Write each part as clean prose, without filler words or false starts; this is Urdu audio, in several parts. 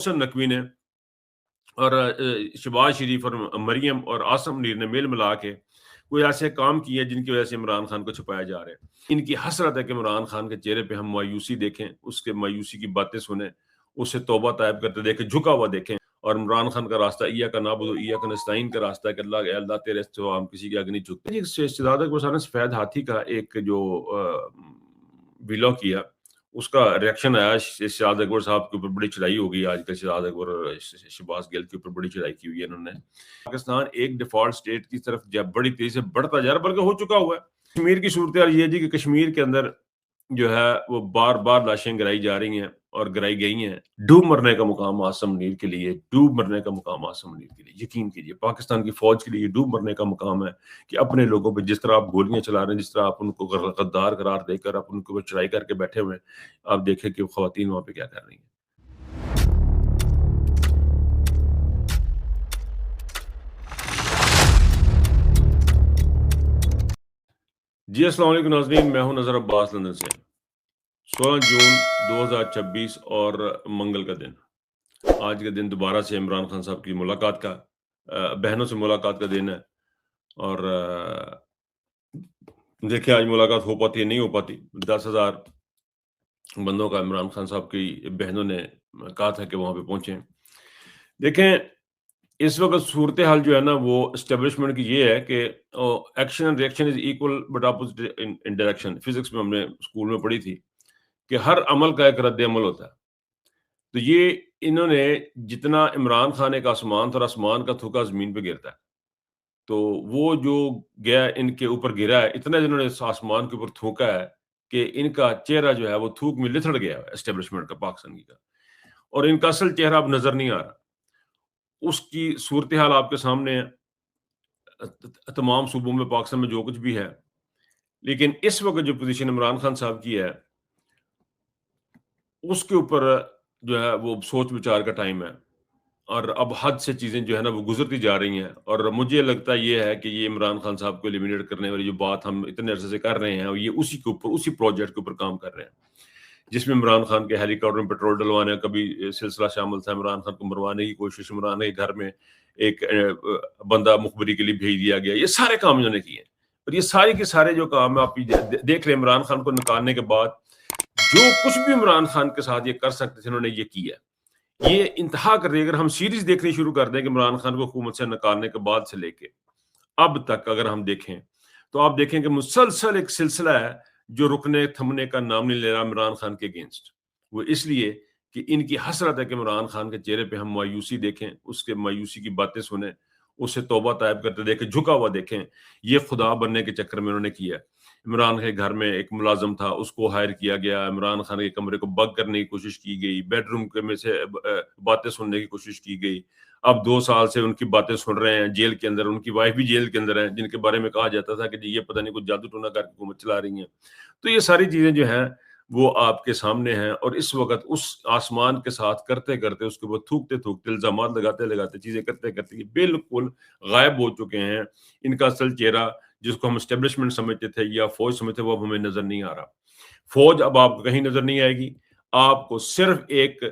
حسن نقوی نے اور شہباز شریف اور مریم اور آصم منیر نے مل ملا کے کوئی ایسے کام کیے جن کی وجہ سے عمران خان کو چھپایا جا رہا ہے۔ ان کی حسرت ہے کہ عمران خان کے چہرے پہ ہم مایوسی دیکھیں، اس کے مایوسی کی باتیں سنیں، اسے توبہ طائب کرتے دیکھیں، جھکا ہوا دیکھیں، اور عمران خان کا راستہ ایاک نعبد و ایاک نستعین کا راستہ ہے کہ اے اللہ تیرے سوا ہم کسی کے آگے نہیں جھکتے۔ شہزادہ اکبر صاحب نے سفید ہاتھی کا ایک جو ویلاگ کیا، اس کا ریاکشن آیا، شہزادہ اکبر صاحب کے اوپر بڑی چڑھائی ہو گئی۔ آج کل شہزادہ اکبر اور شہباز گل کے اوپر بڑی چڑھائی کی ہوئی ہے انہوں نے۔ پاکستان ایک ڈیفالٹ اسٹیٹ کی طرف جب بڑی تیزی سے بڑھتا جا رہا ہے، بلکہ ہو چکا ہوا ہے۔ کشمیر کی صورتحال یہ جی کہ کشمیر کے اندر جو ہے وہ بار بار لاشیں گرائی جا رہی ہیں اور گرائی گئی ہیں۔ ڈوب مرنے کا مقام آصم منیر کے لیے، ڈوب مرنے کا مقام آصم منیر کے لیے، یقین کیجئے پاکستان کی فوج کے لیے ڈوب مرنے کا مقام ہے کہ اپنے لوگوں پہ جس طرح آپ گولیاں چلا رہے ہیں، جس طرح آپ ان کو غدار قرار دے کر آپ ان کو چڑھائی کر کے بیٹھے ہوئے ہیں، آپ دیکھیں کہ خواتین وہاں پہ کیا کر رہی ہیں۔ جی السلام علیکم ناظرین، میں ہوں نظر عباس لندن سے۔ 16 جون 2026 اور منگل کا دن، آج کا دن دوبارہ سے عمران خان صاحب کی ملاقات کا، بہنوں سے ملاقات کا دن ہے، اور دیکھیں آج ملاقات ہو پاتی ہے نہیں ہو پاتی۔ 10,000 بندوں کا عمران خان صاحب کی بہنوں نے کہا تھا کہ وہاں پہ پہنچیں۔ دیکھیں اس وقت صورتحال جو ہے نا وہ اسٹیبلشمنٹ کی یہ ہے کہ action and reaction is equal but opposite in direction. Physics میں ہم نے اسکول میں پڑھی تھی کہ ہر عمل کا ایک رد عمل ہوتا ہے۔ تو یہ انہوں نے جتنا عمران خان ایک آسمان تھا اور آسمان کا تھوکا زمین پہ گرتا ہے، تو وہ جو گیا ان کے اوپر گرا ہے، اتنا جنہوں نے اس آسمان کے اوپر تھوکا ہے کہ ان کا چہرہ جو ہے وہ تھوک میں لتھڑ گیا ہے اسٹیبلشمنٹ کا، پاکستانی کا، اور ان کا اصل چہرہ اب نظر نہیں آ رہا۔ اس کی صورتحال آپ کے سامنے ہے، تمام صوبوں میں پاکستان میں جو کچھ بھی ہے، لیکن اس وقت جو پوزیشن عمران خان صاحب کی ہے اس کے اوپر جو ہے وہ سوچ بچار کا ٹائم ہے، اور اب حد سے چیزیں جو ہے نا وہ گزرتی جا رہی ہیں، اور مجھے لگتا یہ ہے کہ یہ عمران خان صاحب کو ایلیمینیٹ کرنے والی جو بات ہم اتنے عرصے سے کر رہے ہیں، یہ اسی کے اوپر، اسی پروجیکٹ کے اوپر کام کر رہے ہیں، جس میں عمران خان کے ہیلی کاپٹر میں پیٹرول ڈلوانے کا بھی سلسلہ شامل تھا، عمران خان کو مروانے کی کوشش، عمران کے گھر میں ایک بندہ مخبری کے لیے بھیج دیا گیا، یہ سارے کام انہوں نے کیے ہیں، اور یہ سارے کے سارے جو کام آپ دیکھ رہے ہیں عمران خان کو نکالنے کے بعد جو کچھ بھی عمران خان کے ساتھ یہ کر سکتے تھے انہوں نے یہ کیا۔ یہ انتہا کر دی۔ اگر ہم سیریز دیکھنی شروع کر دیں کہ عمران خان کو حکومت سے نکالنے کے بعد سے لے کے اب تک اگر ہم دیکھیں تو آپ دیکھیں کہ مسلسل ایک سلسلہ ہے جو رکنے تھمنے کا نام نہیں لے رہا عمران خان کے اگینسٹ۔ وہ اس لیے کہ ان کی حسرت ہے کہ عمران خان کے چہرے پہ ہم مایوسی دیکھیں، اس کے مایوسی کی باتیں سنیں، اسے توبہ طائب کرتے دیکھیں، جھکا ہوا دیکھیں۔ یہ خدا بننے کے چکر میں انہوں نے کیا۔ عمران کے گھر میں ایک ملازم تھا، اس کو ہائر کیا گیا، عمران خان کے کمرے کو بگ کرنے کی کوشش کی گئی، بیڈ روم کے میں سے باتیں سننے کی کوشش کی گئی۔ اب 2 سال سے ان کی باتیں سن رہے ہیں جیل کے اندر، ان کی وائف بھی جیل کے اندر ہے، جن کے بارے میں کہا جاتا تھا کہ جی یہ پتہ نہیں کچھ جادو ٹونا کر کے حکومت چلا رہی ہیں۔ تو یہ ساری چیزیں جو ہیں وہ آپ کے سامنے ہیں، اور اس وقت اس آسمان کے ساتھ کرتے کرتے، اس کے اوپر تھوکتے تھوکتے، الزامات لگاتے لگاتے، چیزیں کرتے کرتے یہ بالکل غائب ہو چکے ہیں۔ ان کا اصل چہرہ جس کو ہم اسٹیبلشمنٹ سمجھتے تھے یا فوج سمجھتے تھے، وہ اب ہمیں نظر نہیں آ رہا۔ فوج اب آپ کو کہیں نظر نہیں آئے گی، آپ کو صرف ایک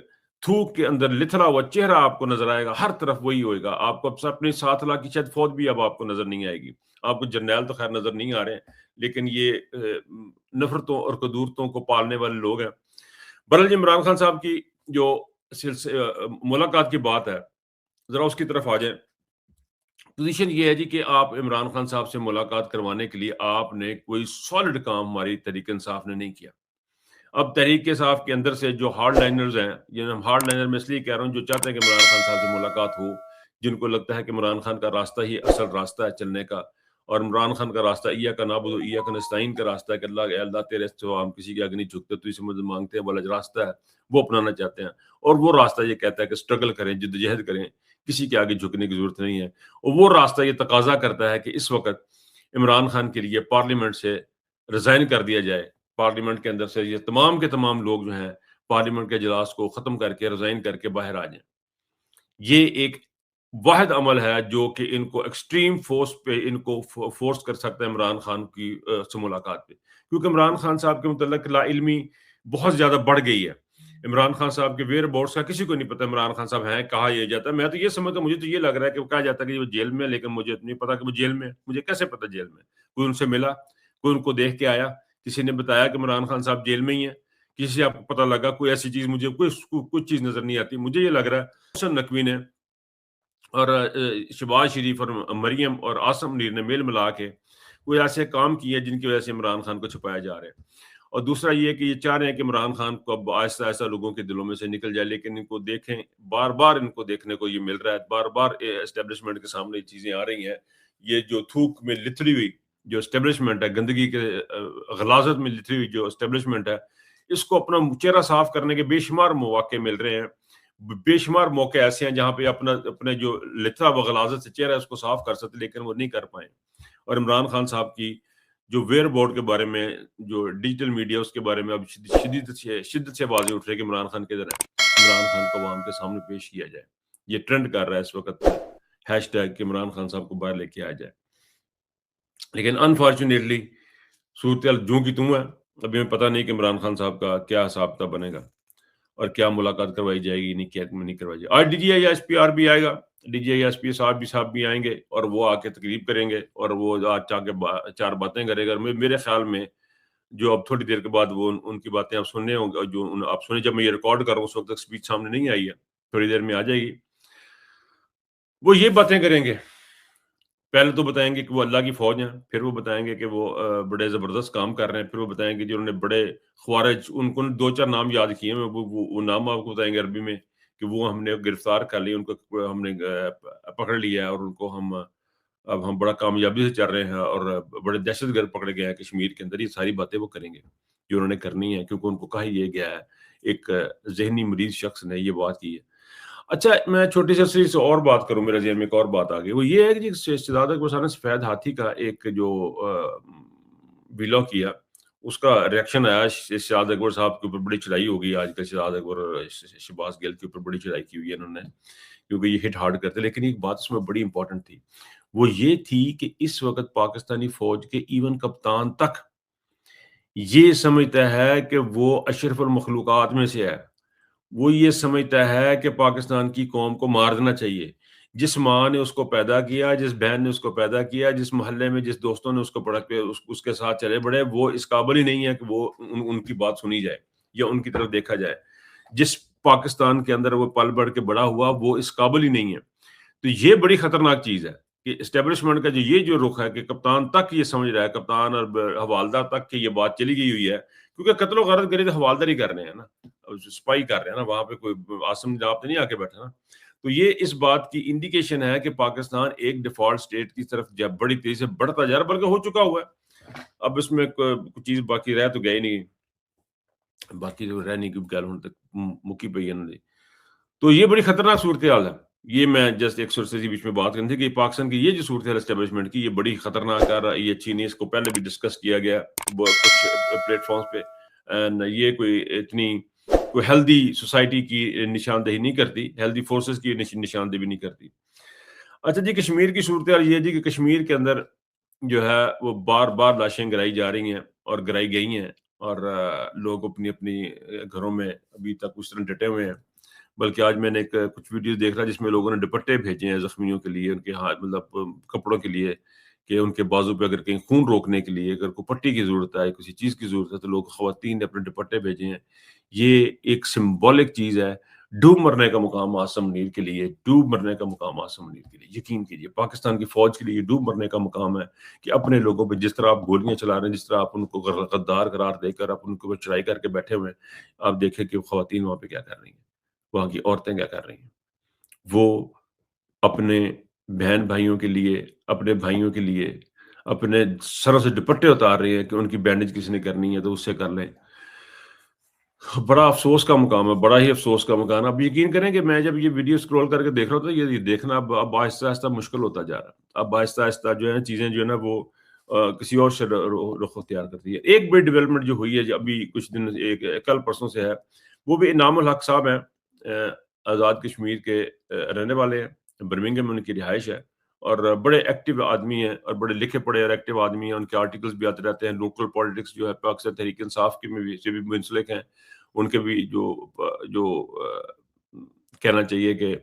تھوک کے اندر لتھڑا ہوا چہرہ آپ کو نظر آئے گا، ہر طرف وہی ہوئے گا۔ آپ کو اپنے 7 لاکھ کی شاید فوج بھی اب آپ کو نظر نہیں آئے گی، آپ کو جرنیل تو خیر نظر نہیں آ رہے ہیں، لیکن یہ نفرتوں اور قدورتوں کو پالنے والے لوگ ہیں۔ برحال عمران خان صاحب کی جو ملاقات کی بات ہے، ذرا اس کی طرف آ جائیں۔ پوزیشن یہ ہے جی کہ آپ عمران خان صاحب سے ملاقات کروانے کے لیے آپ نے کوئی سالڈ کام ہماری تحریک انصاف نے نہیں کیا۔ اب تحریک انصاف کے اندر سے جو ہارڈ لائنرز ہیں، جنہیں ہم ہارڈ لائنر میں اس لیے کہہ رہا ہوں، جو چاہتے ہیں کہ عمران خان صاحب سے ملاقات ہو، جن کو لگتا ہے کہ عمران خان کا راستہ ہی اصل راستہ ہے چلنے کا، اور عمران خان کا راستہ ایاک نعبد و ایاک نستعین کا راستہ ہے کہ اے اللہ تیرے سوا ہم کسی کے آگے نہیں جھکتے، تو اسے مدد مانگتے ہیں والا جو راستہ ہے وہ اپنانا چاہتے ہیں، اور وہ راستہ یہ کہتا ہے کہ سٹرگل کریں، جدوجہد کریں، کسی کے آگے جھکنے کی ضرورت نہیں ہے۔ اور وہ راستہ یہ تقاضا کرتا ہے کہ اس وقت عمران خان کے لیے پارلیمنٹ سے ریزائن کر دیا جائے، پارلیمنٹ کے اندر سے یہ تمام کے تمام لوگ جو ہیں پارلیمنٹ کے اجلاس کو ختم کر کے ریزائن کر کے باہر آ جائیں۔ یہ ایک واحد عمل ہے جو کہ ان کو ایکسٹریم فورس پہ ان کو فورس کر سکتا ہے عمران خان کی سے ملاقات پہ، کیونکہ عمران خان صاحب کے متعلق لا علمی بہت زیادہ بڑھ گئی ہے۔ عمران خان صاحب کے ویئر بورڈز کا کسی کو نہیں پتا عمران خان صاحب ہیں، کہا یہ جاتا ہے. میں تو یہ سمجھتا ہوں، مجھے تو یہ لگ رہا ہے کہ وہ کہا جاتا ہے کہ وہ جیل میں ہے، لیکن مجھے نہیں پتا کہ وہ جیل میں ہے. مجھے کیسے پتا جیل میں ہے؟ کوئی ان سے ملا، کوئی ان کو دیکھ کے آیا، کسی نے بتایا کہ عمران خان صاحب جیل میں ہی ہیں، کسی سے آپ کو پتا لگا؟ کوئی ایسی چیز مجھے کچھ چیز نظر نہیں آتی. مجھے یہ لگ رہا ہے حسن نقوی نے اور شہباز شریف اور مریم اور عاصم منیر نے میل ملا کے کوئی ایسے کام کیے جن کی وجہ سے عمران خان کو چھپایا جا رہا ہے. اور دوسرا یہ کہ یہ چاہ رہے ہیں کہ عمران خان کو اب آہستہ آہستہ لوگوں کے دلوں میں سے نکل جائے، لیکن ان کو دیکھیں، بار بار ان کو دیکھنے کو یہ مل رہا ہے، بار بار اسٹیبلشمنٹ کے سامنے یہ چیزیں آ رہی ہیں. یہ جو تھوک میں لتھڑی ہوئی جو اسٹیبلشمنٹ ہے، گندگی کے غلاظت میں لتھڑی ہوئی جو اسٹیبلشمنٹ ہے، اس کو اپنا چہرہ صاف کرنے کے بے شمار مواقع مل رہے ہیں. بے شمار موقع ایسے ہیں جہاں پہ اپنے جو لتھڑا و غلاظت سے چہرہ ہے اس کو صاف کر سکتے، لیکن وہ نہیں کر پائے. اور عمران خان صاحب کی جو ویئر بورڈ کے بارے میں، جو ڈیجیٹل میڈیا، اس کے بارے میں اب شدت سے بازی اٹھ رہی ہے کہ عمران خان کدھر ہے، عمران خان کو عوام کے سامنے پیش کیا جائے. یہ ٹرینڈ کر رہا ہے اس وقت ہیش ٹیگ کہ عمران خان صاحب کو باہر لے کے آیا جائے. لیکن انفارچونیٹلی صورتحال جوں کی توں ہے. ابھی ہمیں پتہ نہیں کہ عمران خان صاحب کا کیا حساب کتاب بنے گا اور کیا ملاقات کروائی جائے گی، نہیں کروائی جائے. آج D G I S P R بھی آئے گا، ڈی جی آئی ایس پی صاحب بھی آئیں گے اور وہ آ کے تقریب کریں گے اور وہ آج چار باتیں کرے گا. میرے خیال میں جو اب تھوڑی دیر کے بعد وہ ان کی باتیں آپ سننے ہوں گے، جو آپ سنیں، جب میں یہ ریکارڈ کر رہا ہوں اس وقت تک اسپیچ سامنے نہیں آئی ہے، تھوڑی دیر میں آ جائے گی. وہ یہ باتیں کریں گے، پہلے تو بتائیں گے کہ وہ اللہ کی فوج ہیں، پھر وہ بتائیں گے کہ وہ بڑے زبردست کام کر رہے ہیں، پھر وہ بتائیں گے جنہوں نے بڑے خوارج، ان کو 2-4 نام یاد کیے ہیں، وہ نام آپ کو بتائیں گے عربی میں کہ وہ ہم نے گرفتار کر لی، ان کو ہم نے پکڑ لیا ہے اور ان کو اب ہم بڑا کامیابی سے چل رہے ہیں اور بڑے دہشت گرد پکڑے گئے ہیں کشمیر کے اندر. یہ ساری باتیں وہ کریں گے جو انہوں نے کرنی ہے، کیونکہ ان کو کہا یہ گیا ہے، ایک ذہنی مریض شخص نے یہ بات کی ہے. اچھا، میں چھوٹی سی سے اور بات کروں، میرے ذہن میں ایک اور بات آ گئی. وہ یہ ہے کہ شہزادہ اکبر نے سفید ہاتھی کا ایک جو ویلاگ کیا، اس کا ریاکشن آیا. شہزادہ اکبر صاحب کے اوپر بڑی چڑھائی ہو گئی آج کل. شہزادہ اکبر اور شہباز گل کے اوپر بڑی چڑھائی کی ہوئی ہے انہوں نے، کیونکہ یہ ہٹ ہارڈ کرتے. لیکن ایک بات اس میں بڑی امپورٹنٹ تھی، وہ یہ تھی کہ اس وقت پاکستانی فوج کے ایون کپتان تک یہ سمجھتا ہے کہ وہ اشرف المخلوقات میں سے ہے. وہ یہ سمجھتا ہے کہ پاکستان کی قوم کو مار دینا چاہیے. جس ماں نے اس کو پیدا کیا، جس بہن نے اس کو پیدا کیا، جس محلے میں جس دوستوں نے اس کو پڑھا کے اس کے ساتھ چلے بڑے، وہ اس قابل ہی نہیں ہے کہ وہ ان کی بات سنی جائے یا ان کی طرف دیکھا جائے. جس پاکستان کے اندر وہ پل بڑھ کے بڑا ہوا، وہ اس قابل ہی نہیں ہے. تو یہ بڑی خطرناک چیز ہے کہ اسٹیبلشمنٹ کا جو رخ ہے کہ کپتان تک یہ سمجھ رہا ہے، کپتان اور حوالدار تک کہ یہ بات چلی گئی ہوئی ہے، کیونکہ قتل و غارت گری تو حوالدار ہی کر رہے ہیں نا، سپائی کر رہے ہیں نا، وہاں پہ کوئی عاصم جناب تو نہیں آ کے بیٹھا نا. تو یہ اس بات کی انڈیکیشن ہے کہ پاکستان ایک ڈیفالٹ اسٹیٹ کی طرف جب بڑی تیزی سے بڑھتا جا رہا ہے، بلکہ ہو چکا ہوا ہے. اب اس میں کچھ چیز باقی رہ تو گئی نہیں، باقی تو رہ نہیں کیونکہ ہوں تک مکی پی ہے. تو یہ بڑی خطرناک صورتحال ہے. یہ میں جسٹ ایک سرسری بیچ میں بات کرنی تھی کہ پاکستان کی یہ جو صورتحال اسٹیبلشمنٹ کی، یہ بڑی خطرناک ہے، یہ اچھی نہیں. اس کو پہلے بھی ڈسکس کیا گیا کچھ پلیٹ فارمز پہ، اینڈ یہ کوئی اتنی کوئی ہیلدی سوسائٹی کی نشاندہی نہیں کرتی، ہیلدی فورسز کی نشاندہی بھی نہیں کرتی. اچھا جی، کشمیر کی صورتحال یہ جی کہ کشمیر کے اندر جو ہے وہ بار بار لاشیں گرائی جا رہی ہیں اور گرائی گئی ہیں، اور لوگ اپنی اپنی گھروں میں ابھی تک اس طرح ڈٹے ہوئے ہیں. بلکہ آج میں نے کچھ ویڈیوز دیکھ رہا جس میں لوگوں نے دوپٹے بھیجے ہیں زخمیوں کے لیے، ان کے ہاتھ مطلب کپڑوں کے لیے، کہ ان کے بازو پہ اگر کہیں خون روکنے کے لیے اگر کوئی پٹی کی ضرورت ہے، کسی چیز کی ضرورت ہے، تو لوگ خواتین نے اپنے دوپٹے بھیجے ہیں. یہ ایک سمبولک چیز ہے. ڈوب مرنے کا مقام عاصم منیر کے لیے، ڈوب مرنے کا مقام عاصم منیر کے لیے. یقین کیجیے پاکستان کی فوج کے لیے ڈوب مرنے کا مقام ہے کہ اپنے لوگوں پہ جس طرح آپ گولیاں چلا رہے ہیں، جس طرح آپ ان کو غدار قرار دے کر آپ ان کو چڑھائی کر کے بیٹھے ہوئے ہیں، آپ دیکھیں کہ خواتین وہاں پہ کیا کر رہی ہیں، وہاں کی عورتیں کیا کر رہی ہیں. وہ اپنے بہن بھائیوں کے لیے، اپنے بھائیوں کے لیے اپنے سروں سے دوپٹے اتار رہی ہیں کہ ان کی بینڈیج کسی نے کرنی ہے تو اس سے کر لیں. بڑا افسوس کا مقام ہے، بڑا ہی افسوس کا مقام ہے. اب یقین کریں کہ میں جب یہ ویڈیو سکرول کر کے دیکھ رہا تھا، یہ دیکھنا اب آہستہ آہستہ مشکل ہوتا جا رہا ہے. اب آہستہ آہستہ جو ہے چیزیں جو ہے نا وہ کسی اور سے رخ اختیار کرتی ہے. ایک بڑی ڈیولپمنٹ جو ہوئی ہے جو ابھی کچھ دن کل پرسوں سے ہے، وہ بھی انعام الحق صاحب ہیں، آزاد کشمیر کے رہنے والے ہیں، برمنگھم میں ان کی رہائش ہے، اور بڑے ایکٹیو آدمی ہیں اور بڑے لکھے پڑھے اور ایکٹیو آدمی ہیں. ان کے آرٹیکلز بھی آتے رہتے ہیں. لوکل پالیٹکس جو ہے پاکستان تحریک انصاف کے میں بھی سے بھی منسلک ہیں. ان کے بھی جو کہنا چاہیے کہ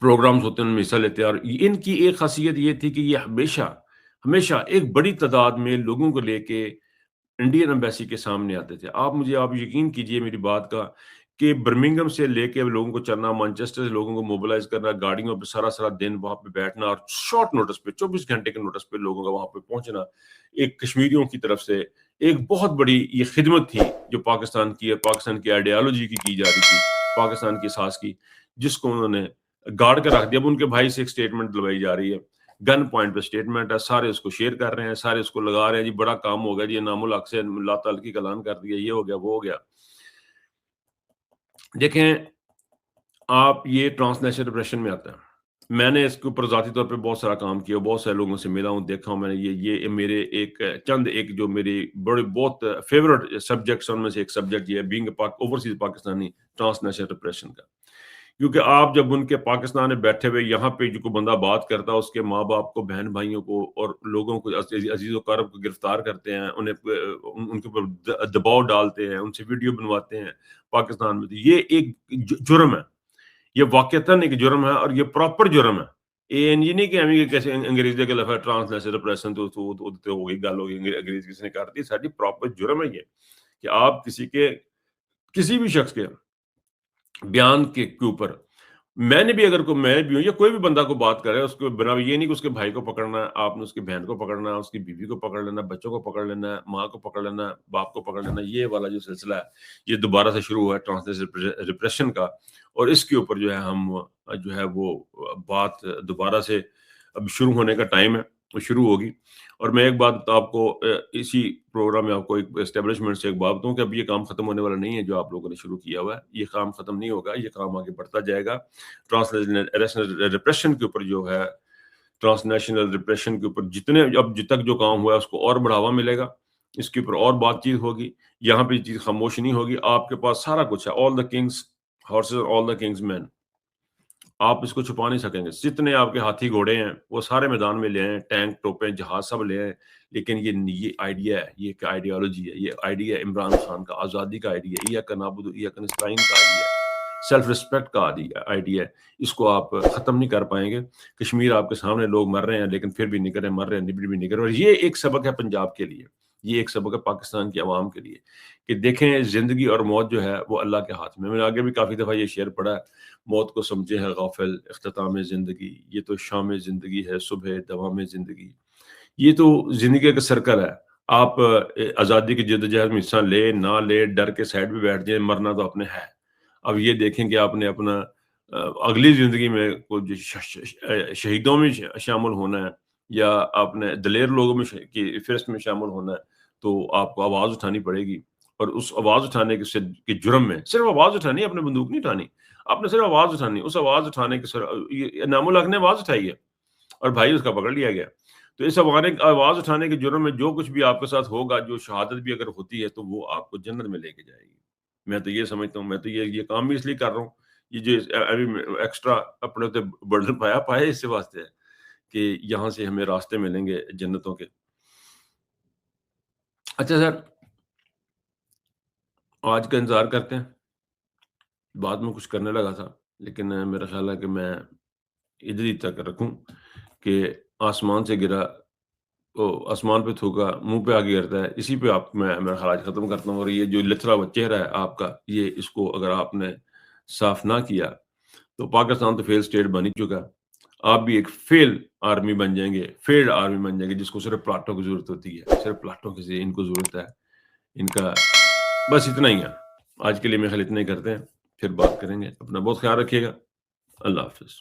پروگرامز ہوتے ہیں ان میں حصہ لیتے ہیں، اور ان کی ایک خاصیت یہ تھی کہ یہ ہمیشہ ہمیشہ ایک بڑی تعداد میں لوگوں کو لے کے انڈین ایمبیسی کے سامنے آتے تھے۔ آپ یقین کیجئے میری بات کا کہ برمنگھم سے لے کے لوگوں کو چلنا، مانچسٹر سے لوگوں کو موبلائز کرنا، گاڑیوں پہ سارا سارا دن وہاں پہ بیٹھنا، اور شارٹ نوٹس پہ 24 گھنٹے کے نوٹس پہ لوگوں کا وہاں پہ پہنچنا، ایک کشمیریوں کی طرف سے ایک بہت بڑی یہ خدمت تھی جو پاکستان کی آئیڈیالوجی کی جا رہی تھی، پاکستان کی اساس کی، جس کو انہوں نے گاڑ کے رکھ دیا۔ اب ان کے بھائی سے ایک سٹیٹمنٹ دلوائی جا رہی ہے، گن پوائنٹ پہ سٹیٹمنٹ ہے، سارے اس کو شیئر کر رہے ہیں، سارے اس کو لگا رہے ہیں، جی بڑا کام ہو گیا، جی نام الحق سے لا تعلقی کا اعلان کر دیا، یہ ہو گیا، وہ ہو گیا۔ دیکھیں، آپ یہ ٹرانس نیشنل ڈپریشن میں آتا ہے۔ میں نے اس کے اوپر ذاتی طور پہ بہت سارا کام کیا، بہت سارے لوگوں سے ملا ہوں، دیکھا ہوں میں نے، یہ میرے ایک جو میری بہت فیورٹ سبجیکٹس ان میں سے ایک سبجیکٹ یہ ہے، being overseas Pakistani, transnational depression کا۔ کیونکہ آپ جب ان کے پاکستان میں بیٹھے ہوئے یہاں پہ جو کوئی بندہ بات کرتا ہے، اس کے ماں باپ کو، بہن بھائیوں کو اور لوگوں کو، عزیز و اقارب کو گرفتار کرتے ہیں، ان کے اوپر دباؤ ڈالتے ہیں، ان سے ویڈیو بنواتے ہیں پاکستان میں، تو یہ ایک جرم ہے، یہ واقعتاً ایک جرم ہے، اور یہ پراپر جرم ہے۔ یہ نہیں کہ ہمیں کیسے انگریزی کے لفظ ٹرانس نیشنل ڈپریشن تو ہو گئی گل، ہو گئی انگریزی کسی نے کر دی، ساری پراپر جرم ہے یہ کہ آپ کسی بھی شخص کے بیان کے اوپر، میں نے بھی میں بھی ہوں یا کوئی بھی بندہ کو بات کرے، اس کو بنا یہ نہیں کہ اس کے بھائی کو پکڑنا ہے، آپ نے اس کی بہن کو پکڑنا ہے، اس کی بیوی کو پکڑ لینا، بچوں کو پکڑ لینا ہے، ماں کو پکڑ لینا ہے، باپ کو پکڑ لینا، یہ والا جو سلسلہ ہے یہ دوبارہ سے شروع ہوا ہے ٹرانس ریپریشن کا، اور اس کے اوپر جو ہے ہم جو ہے وہ بات دوبارہ سے اب شروع ہونے کا ٹائم ہے، وہ شروع ہوگی۔ اور میں ایک بات آپ کو اسی پروگرام میں آپ کو ایک اسٹیبلشمنٹ سے ایک بات دوں کہ اب یہ کام ختم ہونے والا نہیں ہے جو آپ لوگوں نے شروع کیا ہوا ہے، یہ کام ختم نہیں ہوگا، یہ کام آگے بڑھتا جائے گا۔ ٹرانس نیشنل ریپریشن کے اوپر جو ہے، ٹرانس نیشنل ریپریشن کے اوپر اب تک جو کام ہوا ہے اس کو اور بڑھاوا ملے گا، اس کے اوپر اور بات چیت ہوگی، یہاں پہ چیز خاموش نہیں ہوگی۔ آپ کے پاس سارا کچھ ہے، آل دا کنگز ہارسز، آل دا کنگز مین، آپ اس کو چھپا نہیں سکیں گے۔ جتنے آپ کے ہاتھی گھوڑے ہیں وہ سارے میدان میں لے آئیں، ٹینک، توپیں، جہاز سب لے آئیں، لیکن یہ آئیڈیا ہے، یہ ایک آئیڈیالوجی ہے، یہ آئیڈیا ہے عمران خان کا، آزادی کا آئیڈیا ہے، ایاک نعبد و ایاک نستعین کا آئیڈیا ہے، سیلف رسپیکٹ کا آئیڈیا ہے۔ اس کو آپ ختم نہیں کر پائیں گے۔ کشمیر آپ کے سامنے لوگ مر رہے ہیں، لیکن پھر بھی نہیں کر رہے، مر رہے ہیں نبڑ بھی نہیں کر رہے، اور یہ ایک سبق ہے پنجاب کے لیے، یہ ایک سبق ہے پاکستان کی عوام کے لیے کہ دیکھیں زندگی اور موت جو ہے وہ اللہ کے ہاتھ میں۔ میں نے آگے بھی کافی دفعہ یہ شعر پڑھا ہے، موت کو سمجھے ہے غافل اختتام زندگی، یہ تو شام زندگی ہے صبح دوام زندگی۔ یہ تو زندگی کا سرکل ہے، آپ آزادی کی جدوجہد میں حصہ لے نہ لے، ڈر کے سائڈ پہ بیٹھ جائیں، مرنا تو اپنے ہے۔ اب یہ دیکھیں کہ آپ نے اپنا اگلی زندگی میں شہیدوں میں شامل ہونا ہے، یا آپ نے دلیر لوگوں میں کی فہرست میں شامل ہونا ہے، تو آپ کو آواز اٹھانی پڑے گی، اور اس آواز اٹھانے کے جرم میں صرف آواز اٹھانی ہے، اپنے بندوق نہیں اٹھانی، آپ نے صرف آواز اٹھانی، اس آواز اٹھانے کے نام الحق نے آواز اٹھائی ہے اور بھائی اس کا پکڑ لیا گیا۔ تو اس آواز اٹھانے کے جرم میں جو کچھ بھی آپ کے ساتھ ہوگا، جو شہادت بھی اگر ہوتی ہے تو وہ آپ کو جنت میں لے کے جائے گی۔ میں تو یہ سمجھتا ہوں، میں تو یہ کام بھی اس لیے کر رہا ہوں، یہ جو ایکسٹرا اپنے اوپر برڈن پائے اس سے واسطے ہے کہ یہاں سے ہمیں راستے ملیں گے جنتوں کے۔ اچھا سر، آج کا انتظار کرتے ہیں، بعد میں کچھ کرنے لگا تھا، لیکن میرا خیال ہے کہ میں ادھر ہی تک رکھوں کہ آسمان سے گرا، آسمان پہ تھوکا منہ پہ آگے گرتا ہے، اسی پہ میں میرا خیال آج ختم کرتا ہوں۔ اور یہ جو لتھڑا ہوا چہرہ ہے آپ کا، یہ اس کو اگر آپ نے صاف نہ کیا تو پاکستان تو فیل سٹیٹ بن ہی چکا ہے، آپ بھی ایک فیل آرمی بن جائیں گے، فیلڈ آرمی بن جائیں گے، جس کو صرف پلاٹوں کی ضرورت ہوتی ہے، صرف پلاٹوں کی ان کو ضرورت ہے، ان کا بس اتنا ہی ہے۔ آج کے لیے میرے خیال اتنا ہی کرتے ہیں، پھر بات کریں گے۔ اپنا بہت خیال رکھیے گا، اللہ حافظ۔